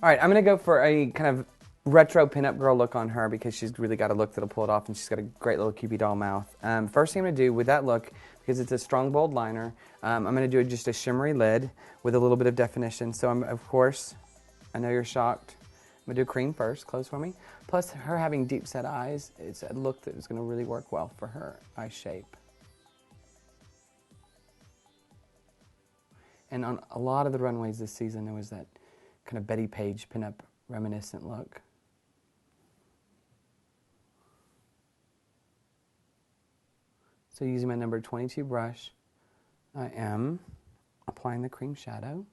All right, I'm going to go for a kind of retro pinup girl look on her because she's really got a look that'll pull it off, and she's got a great little Cupid doll mouth. First thing I'm going to do with that look, because it's a strong, bold liner, I'm going to do just a shimmery lid with a little bit of definition. So, of course, I know you're shocked. I'm going to do cream first. Close for me. Plus, her having deep set eyes, it's a look that is going to really work well for her eye shape. And on a lot of the runways this season, there was that kind of Betty Page pinup reminiscent look. So using my number 22 brush, I am applying the cream shadow.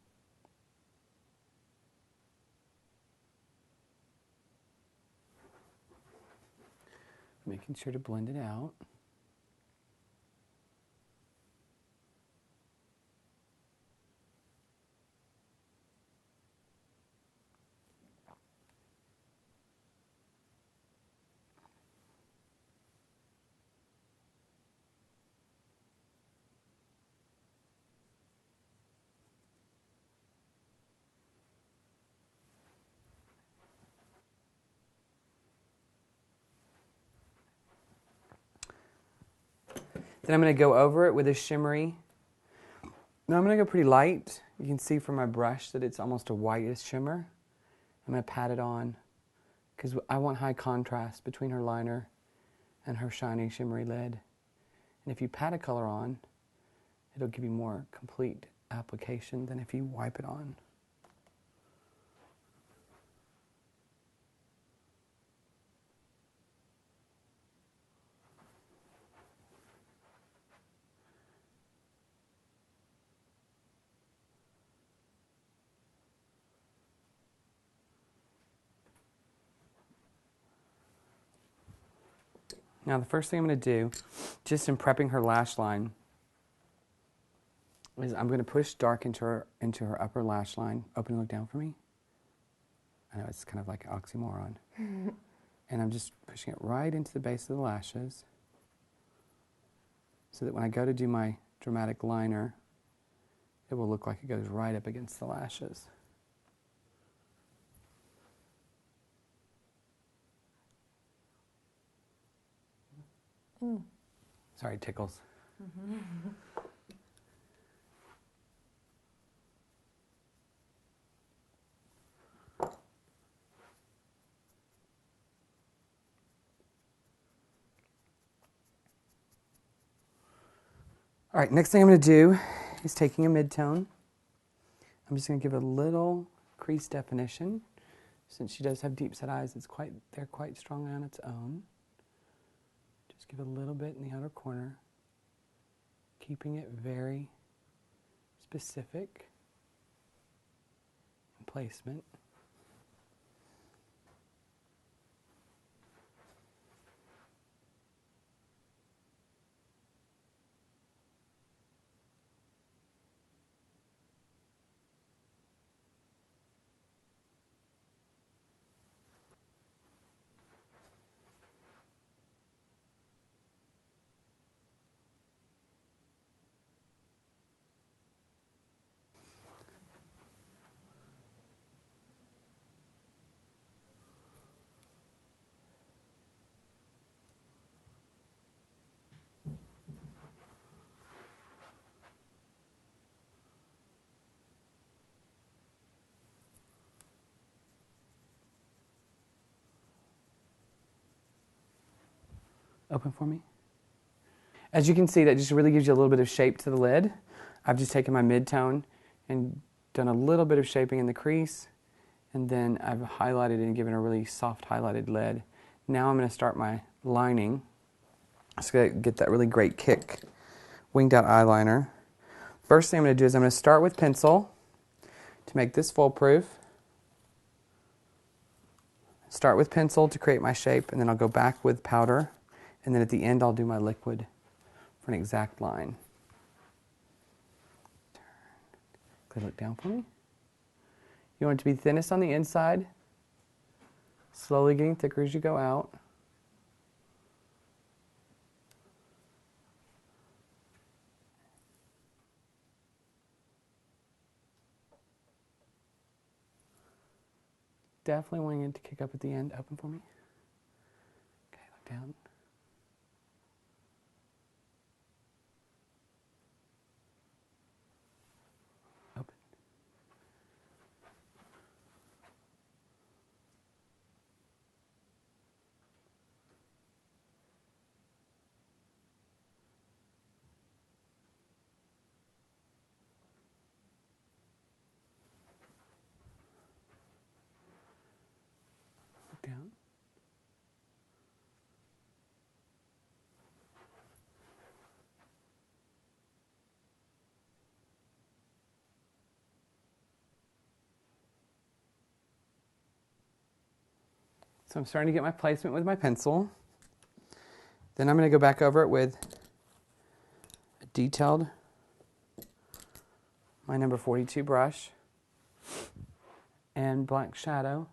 Making sure to blend it out. Then I'm going to go over it with a shimmery. Now I'm going to go pretty light. You can see from my brush that it's almost a whitish shimmer. I'm going to pat it on because I want high contrast between her liner and her shiny shimmery lid. And if you pat a color on, it'll give you more complete application than if you wipe it on. Now the first thing I'm going to do, just in prepping her lash line, is I'm going to push dark into her upper lash line. Open and look down for me. I know it's kind of like an oxymoron. And I'm just pushing it right into the base of the lashes so that when I go to do my dramatic liner, it will look like it goes right up against the lashes. Sorry, it tickles. All right, next thing I'm going to do is taking a mid-tone. I'm just going to give a little crease definition. Since she does have deep set eyes, they're quite strong on its own. Just give a little bit in the outer corner, keeping it very specific in placement. Open for me. As you can see, that just really gives you a little bit of shape to the lid. I've just taken my mid-tone and done a little bit of shaping in the crease, and then I've highlighted and given a really soft highlighted lid. Now I'm going to start my lining. Just going to get that really great kick winged out eyeliner. First thing I'm going to do is I'm going to start with pencil to make this foolproof. Start with pencil to create my shape, and then I'll go back with powder. And then at the end, I'll do my liquid for an exact line. Good, look down for me. You want it to be thinnest on the inside, slowly getting thicker as you go out. definitely wanting it to kick up at the end. Open for me. Okay, look down. Open. Look down. So I'm starting to get my placement with my pencil. Then I'm going to go back over it with a detailed, my number 42 brush and black shadow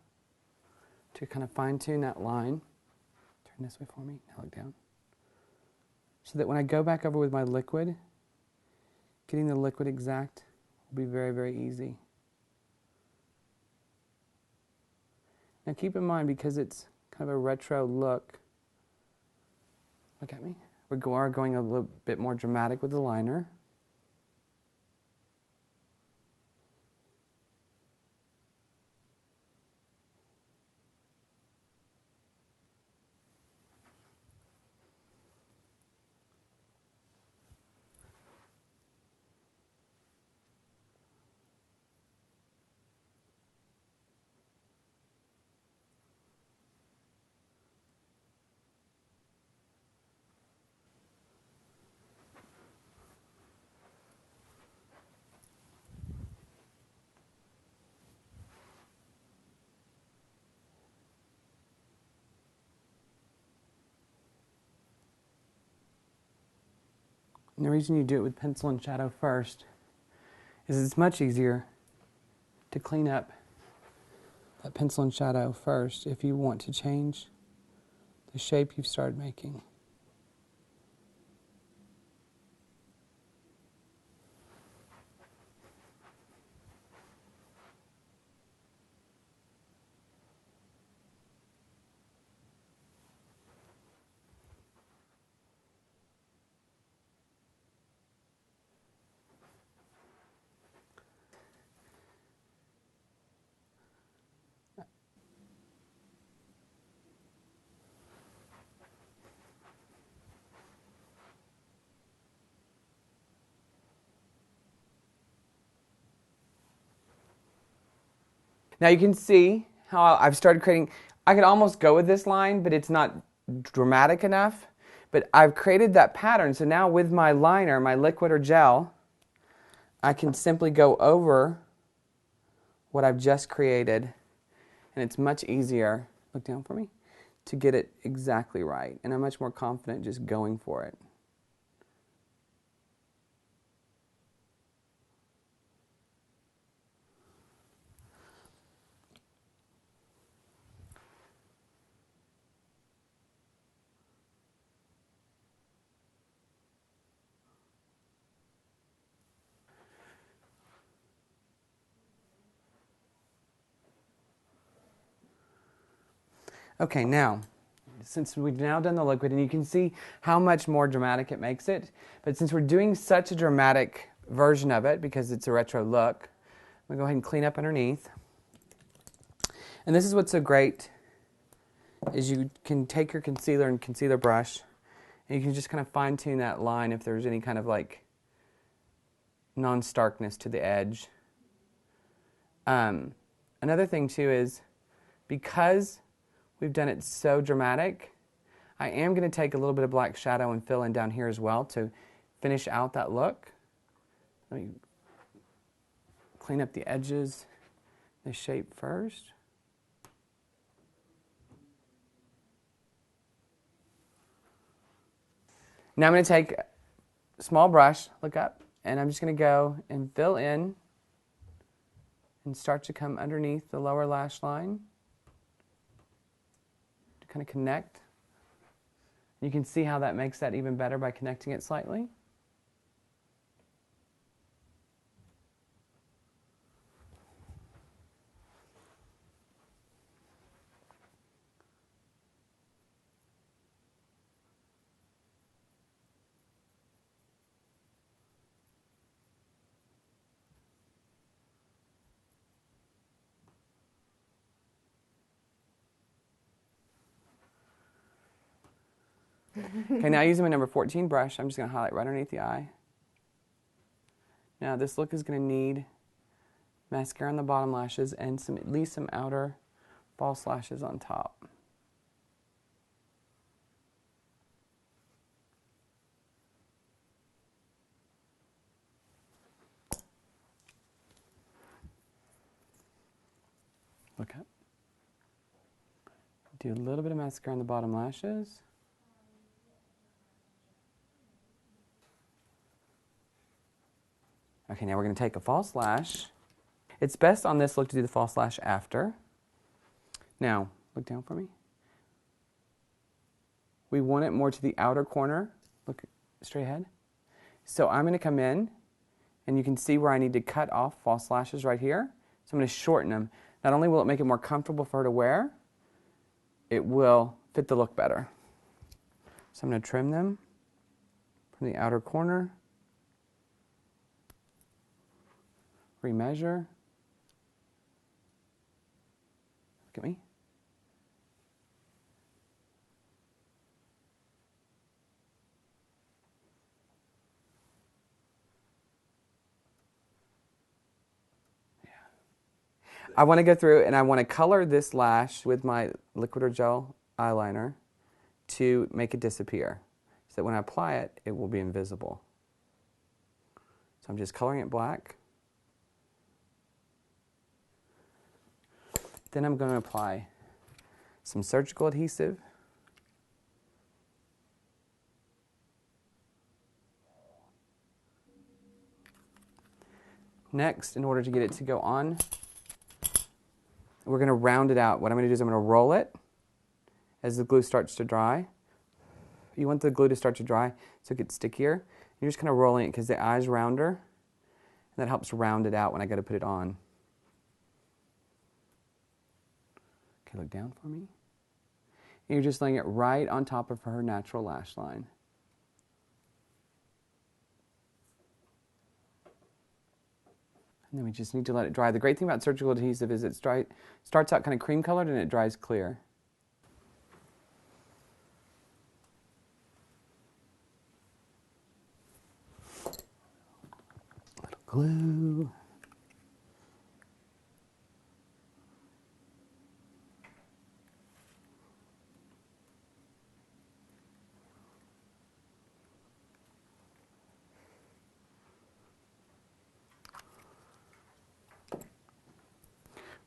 to kind of fine tune that line. Turn this way for me, now look down. So that when I go back over with my liquid, getting the liquid exact will be very, very easy. Now keep in mind, because it's kind of a retro look, look at me, we're going a little bit more dramatic with the liner. And the reason you do it with pencil and shadow first is it's much easier to clean up that pencil and shadow first if you want to change the shape you've started making. Now you can see how I've started creating, I could almost go with this line, but it's not dramatic enough. But I've created that pattern, so now with my liner, my liquid or gel, I can simply go over what I've just created, and it's much easier, look down for me, to get it exactly right. And I'm much more confident just going for it. Okay, now, since we've now done the liquid, and you can see how much more dramatic it makes it, but since we're doing such a dramatic version of it, because it's a retro look, I'm going to go ahead and clean up underneath. And this is what's so great, is you can take your concealer and concealer brush, and you can just kind of fine tune that line if there's any kind of like non-starkness to the edge. Another thing too is, because we've done it so dramatic, I am going to take a little bit of black shadow and fill in down here as well to finish out that look. Let me clean up the edges, the shape first. Now I'm going to take a small brush, look up, and I'm just going to go and fill in and start to come underneath the lower lash line to kind of connect. You can see how that makes that even better by connecting it slightly. Okay, now using my number 14 brush, I'm just going to highlight right underneath the eye. Now this look is going to need mascara on the bottom lashes and at least some outer false lashes on top. Look up. Do a little bit of mascara on the bottom lashes. Okay, now we're going to take a false lash. It's best on this look to do the false lash after. Now, look down for me. We want it more to the outer corner. Look straight ahead. So I'm going to come in, and you can see where I need to cut off false lashes right here. So I'm going to shorten them. Not only will it make it more comfortable for her to wear, it will fit the look better. So I'm going to trim them from the outer corner. Remeasure. Look at me. Yeah. I want to go through and I want to color this lash with my liquid or gel eyeliner to make it disappear, so that when I apply it, it will be invisible. So I'm just coloring it black. Then I'm going to apply some surgical adhesive. Next, in order to get it to go on, we're going to round it out. What I'm going to do is I'm going to roll it as the glue starts to dry. You want the glue to start to dry so it gets stickier. You're just kind of rolling it because the eye's rounder, and that helps round it out when I go to put it on. Okay, look down for me. And you're just laying it right on top of her natural lash line. And then we just need to let it dry. The great thing about surgical adhesive is it starts out kind of cream colored and it dries clear. Little glue.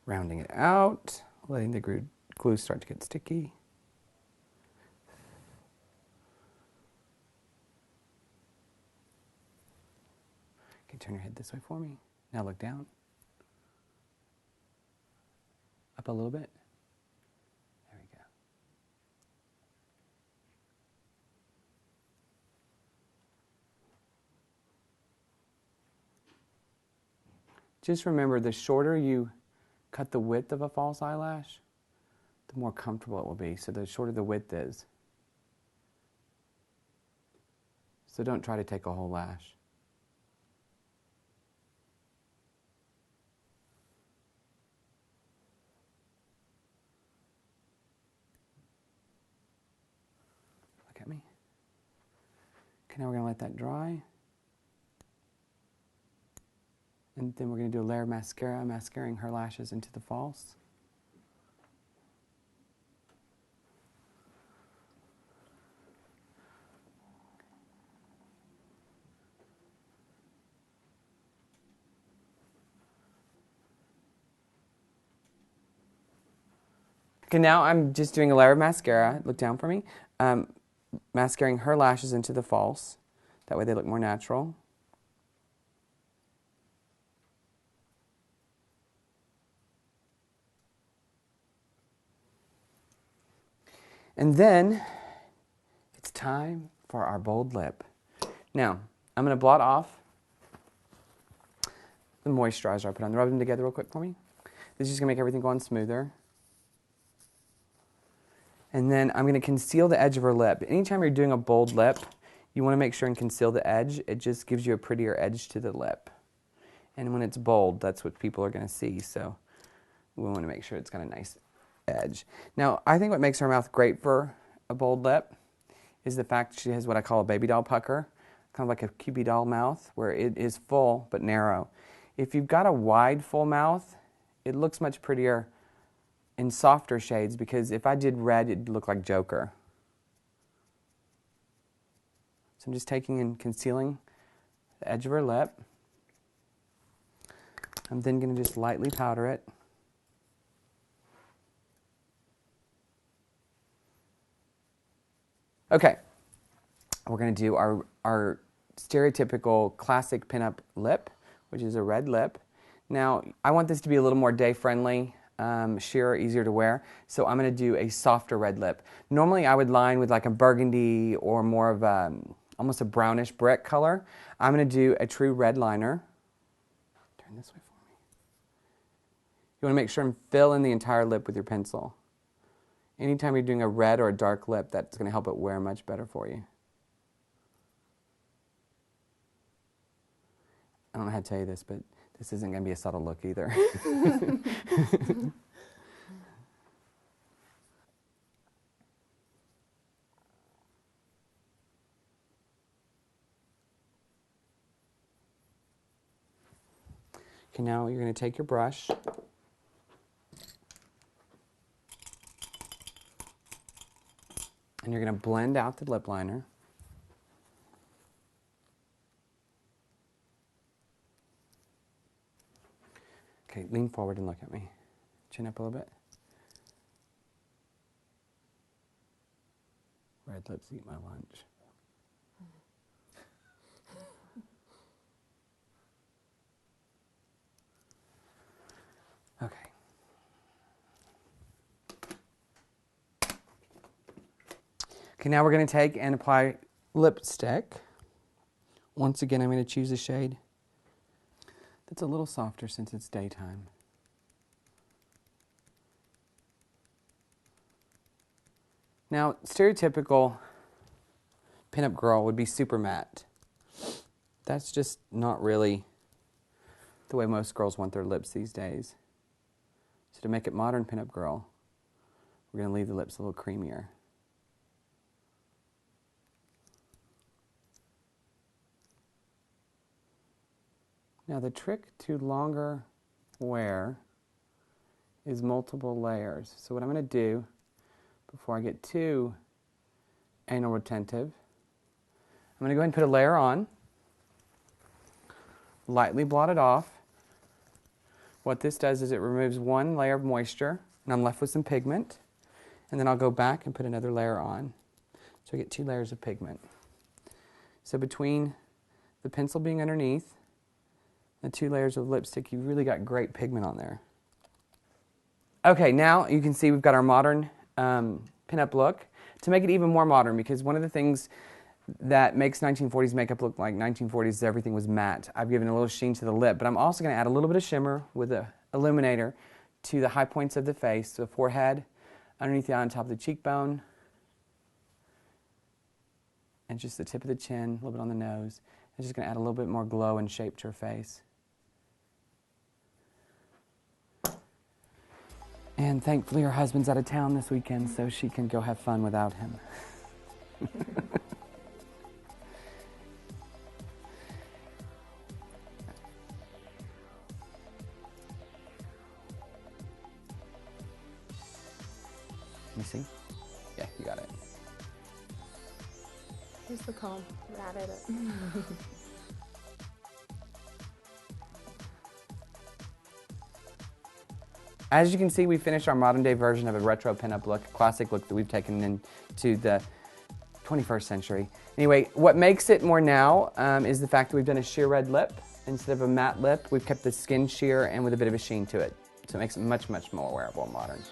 Rounding it out, letting the glue start to get sticky. Okay, turn your head this way for me. Now look down. Up a little bit. There we go. Just remember, the shorter you cut the width of a false eyelash, the more comfortable it will be. So the shorter the width is. So don't try to take a whole lash. Look at me. Okay, now we're going to let that dry. And then we're going to do a layer of mascara, mascaring her lashes into the false. Okay, now I'm just doing a layer of mascara. Look down for me. Mascaring her lashes into the false. That way they look more natural. And then it's time for our bold lip. Now, I'm going to blot off the moisturizer I put on. Rub them together real quick for me. This is just going to make everything go on smoother. And then I'm going to conceal the edge of her lip. Anytime you're doing a bold lip, you want to make sure and conceal the edge. It just gives you a prettier edge to the lip. And when it's bold, that's what people are going to see. So we want to make sure it's got a nice edge. Now, I think what makes her mouth great for a bold lip is the fact she has what I call a baby doll pucker, kind of like a Cupid doll mouth, where it is full but narrow. If you've got a wide, full mouth, it looks much prettier in softer shades, because if I did red, it'd look like Joker. So I'm just taking and concealing the edge of her lip. I'm then going to just lightly powder it. Okay, we're going to do our stereotypical classic pinup lip, which is a red lip. Now, I want this to be a little more day-friendly, sheer, easier to wear, so I'm going to do a softer red lip. Normally, I would line with like a burgundy or more of almost a brownish brick color. I'm going to do a true red liner. Turn this way for me. You want to make sure and fill in the entire lip with your pencil. Anytime you're doing a red or a dark lip, that's going to help it wear much better for you. I don't know how to tell you this, but this isn't going to be a subtle look either. Okay, now you're going to take your brush. And you're going to blend out the lip liner. Okay, lean forward and look at me. Chin up a little bit. Red lips eat my lunch. Okay. Okay, now we're going to take and apply lipstick. Once again, I'm going to choose a shade that's a little softer since it's daytime. Now, stereotypical pinup girl would be super matte. That's just not really the way most girls want their lips these days. So to make it modern pinup girl, we're going to leave the lips a little creamier. Now the trick to longer wear is multiple layers. So what I'm going to do, before I get too anal retentive, I'm going to go ahead and put a layer on, lightly blot it off. What this does is it removes one layer of moisture, and I'm left with some pigment, and then I'll go back and put another layer on. So I get 2 layers of pigment. So between the pencil being underneath and 2 layers of lipstick, you've really got great pigment on there. Okay, now you can see we've got our modern pinup look. To make it even more modern, because one of the things that makes 1940s makeup look like 1940s is everything was matte. I've given a little sheen to the lip, but I'm also going to add a little bit of shimmer with an illuminator to the high points of the face, the forehead, underneath the eye, on top of the cheekbone, and just the tip of the chin, a little bit on the nose. I'm just going to add a little bit more glow and shape to her face. And thankfully her husband's out of town this weekend, so she can go have fun without him. Let me see. Yeah, you got it. Here's the comb. Added it. As you can see, we finished our modern day version of a retro pinup look, a classic look that we've taken into the 21st century. Anyway, what makes it more now is the fact that we've done a sheer red lip instead of a matte lip. We've kept the skin sheer and with a bit of a sheen to it. So it makes it much, much more wearable and modern.